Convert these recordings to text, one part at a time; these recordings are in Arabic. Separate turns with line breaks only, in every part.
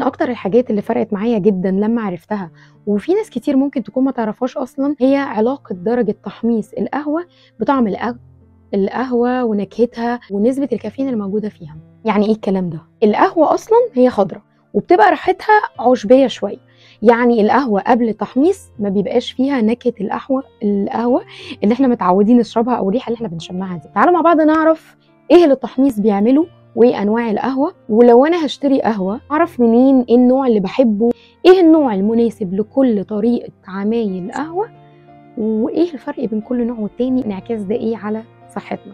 من اكتر الحاجات اللي فرقت معايا جدا لما عرفتها، وفي ناس كتير ممكن تكون ما تعرفهاش اصلا، هي علاقه درجه تحميص القهوه بطعم القهوه ونكهتها ونسبه الكافيين اللي موجوده فيها. يعني ايه الكلام ده؟ القهوه اصلا هي خضره وبتبقى ريحتها عشبيه شويه، يعني القهوه قبل التحميص ما بيبقاش فيها نكهه القهوه اللي احنا متعودين نشربها او الريحه اللي احنا بنشمها دي. تعالوا مع بعض نعرف ايه اللي التحميص بيعمله وايه انواع القهوه، ولو انا هشتري قهوه اعرف منين ايه النوع اللي بحبه، ايه النوع المناسب لكل طريقه عمايل القهوه، وايه الفرق بين كل نوع والتاني، انعكاس ده ايه على صحتنا.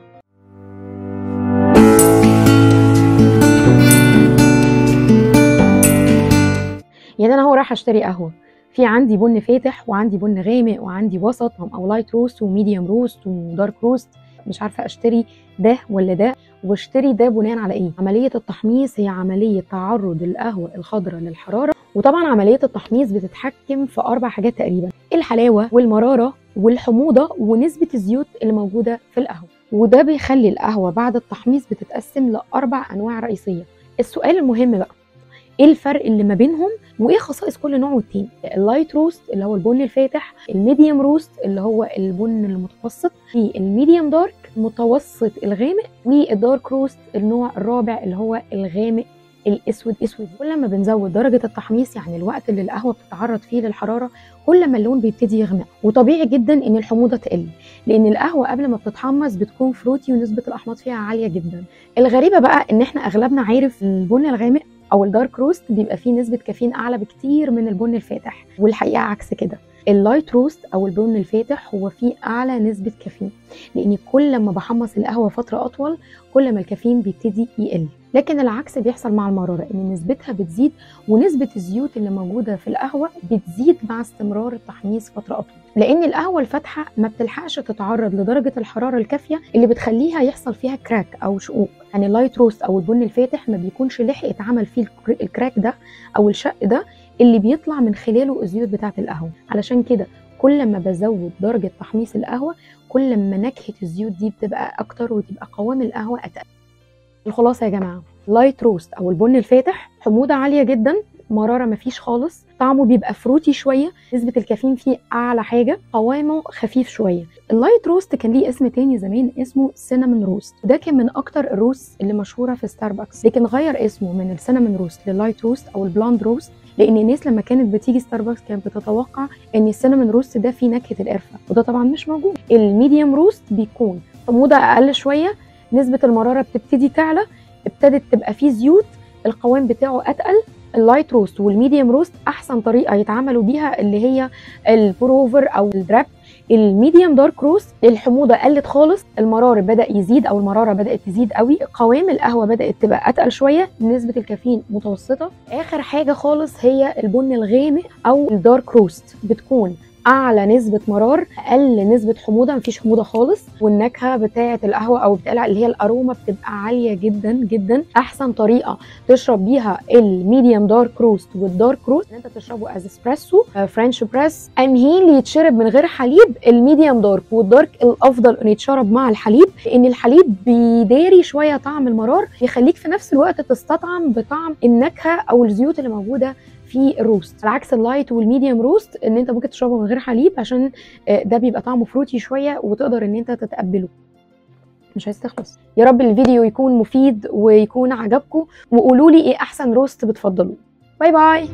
يعني انا هو رايحه اشتري قهوه، في عندي بن فاتح وعندي بن غامق وعندي وسط او لايت روست وميديوم روست ودارك روست، مش عارفه اشتري ده ولا ده، واشتري ده بناء على ايه؟ عمليه التحميص هي عمليه تعرض القهوه الخضراء للحراره، وطبعا عمليه التحميص بتتحكم في 4 حاجات تقريبا: الحلاوه والمراره والحموضه ونسبه الزيوت اللي موجوده في القهوه، وده بيخلي القهوه بعد التحميص بتتقسم ل4 انواع رئيسيه. السؤال المهم بقى، ايه الفرق اللي ما بينهم وايه خصائص كل نوع والتاني؟ اللايت روست اللي هو البن الفاتح، الميديوم روست اللي هو البن المتوسط، في الميديوم دارك متوسط الغامق، والدارك روست النوع الرابع اللي هو الغامق الاسود. كل ما بنزود درجه التحميص، يعني الوقت اللي القهوه بتتعرض فيه للحراره، كل ما اللون بيبتدي يغمق، وطبيعي جدا ان الحموضه تقل، لان القهوه قبل ما بتتحمص بتكون فروتي ونسبه الاحماض فيها عاليه جدا. الغريبه بقى ان احنا اغلبنا عارف البن الغامق او الدارك روست بيبقى فيه نسبه كافيين اعلى بكتير من البن الفاتح، والحقيقه عكس كده. اللايت روست او البن الفاتح هو فيه اعلى نسبه كافيين، لان كل ما بحمص القهوه فتره اطول كل ما الكافيين بيبتدي يقل. لكن العكس بيحصل مع المراره، ان نسبتها بتزيد ونسبه الزيوت اللي موجوده في القهوه بتزيد مع استمرار التحميص فتره اطول، لان القهوه الفاتحه ما بتلحقش تتعرض لدرجه الحراره الكافيه اللي بتخليها يحصل فيها كراك او شقوق. يعني اللايت روست او البن الفاتح ما بيكونش لحق يتعمل فيه الكراك ده او الشق ده اللي بيطلع من خلاله الزيوت بتاعه القهوه. علشان كده كل ما بزود درجه تحميص القهوه كل ما نكهه الزيوت دي بتبقى اكتر وتبقى قوام القهوه اتقل. الخلاصه يا جماعه، لايت روست او البن الفاتح حموضه عاليه جدا، مراره مفيش خالص، طعمه بيبقى فروتي شويه، نسبه الكافيين فيه اعلى حاجه، قوامه خفيف شويه. اللايت روست كان ليه اسم تاني زمان اسمه سينامون روست، وده كان من اكتر الروست اللي مشهوره في ستاربكس، لكن غير اسمه من السينامون روست لللايت روست او البلاند روست، لان الناس لما كانت بتيجي ستاربكس كانت بتتوقع ان السينامون روست ده فيه نكهه القرفه، وده طبعا مش موجود. الميديوم روست بيكون حموضه اقل شويه، نسبه المراره بتبتدي تعلى، ابتدت تبقى فيه زيوت، القوام بتاعه اتقل. اللايت روست والميديوم روست احسن طريقه يتعاملوا بيها اللي هي البروفر او الدراب. الميديوم دارك روست الحموضه قلت خالص، المرار بدا يزيد او المراره بدات تزيد قوي، قوام القهوه بدات تبقى اتقل شويه، نسبه الكافيين متوسطه. اخر حاجه خالص هي البن الغامق او الدارك روست، بتكون اعلى نسبه مرار، اقل نسبه حموضه، مفيش حموضه خالص، والنكهه بتاعه القهوه او بتاع اللي هي الاروما بتبقى عاليه جدا جدا. احسن طريقه تشرب بيها الميديوم دارك روست والدارك روست ان انت تشربه از اسبريسو فرنش بريس. انهي اللي يتشرب من غير حليب؟ الميديوم دارك، والدارك الافضل انه يتشرب مع الحليب، لان الحليب بيداري شويه طعم المرار، يخليك في نفس الوقت تستطعم بطعم النكهه او الزيوت اللي موجوده في الروست. على عكس اللايت والميديوم روست ان انت ممكن تشربه من غير حليب عشان ده بيبقى طعمه فروتي شويه وتقدر ان انت تتقبله. مش عايز تخلص. يا رب الفيديو يكون مفيد ويكون عجبكم، وقولوا لي ايه احسن روست بتفضلوه. باي باي.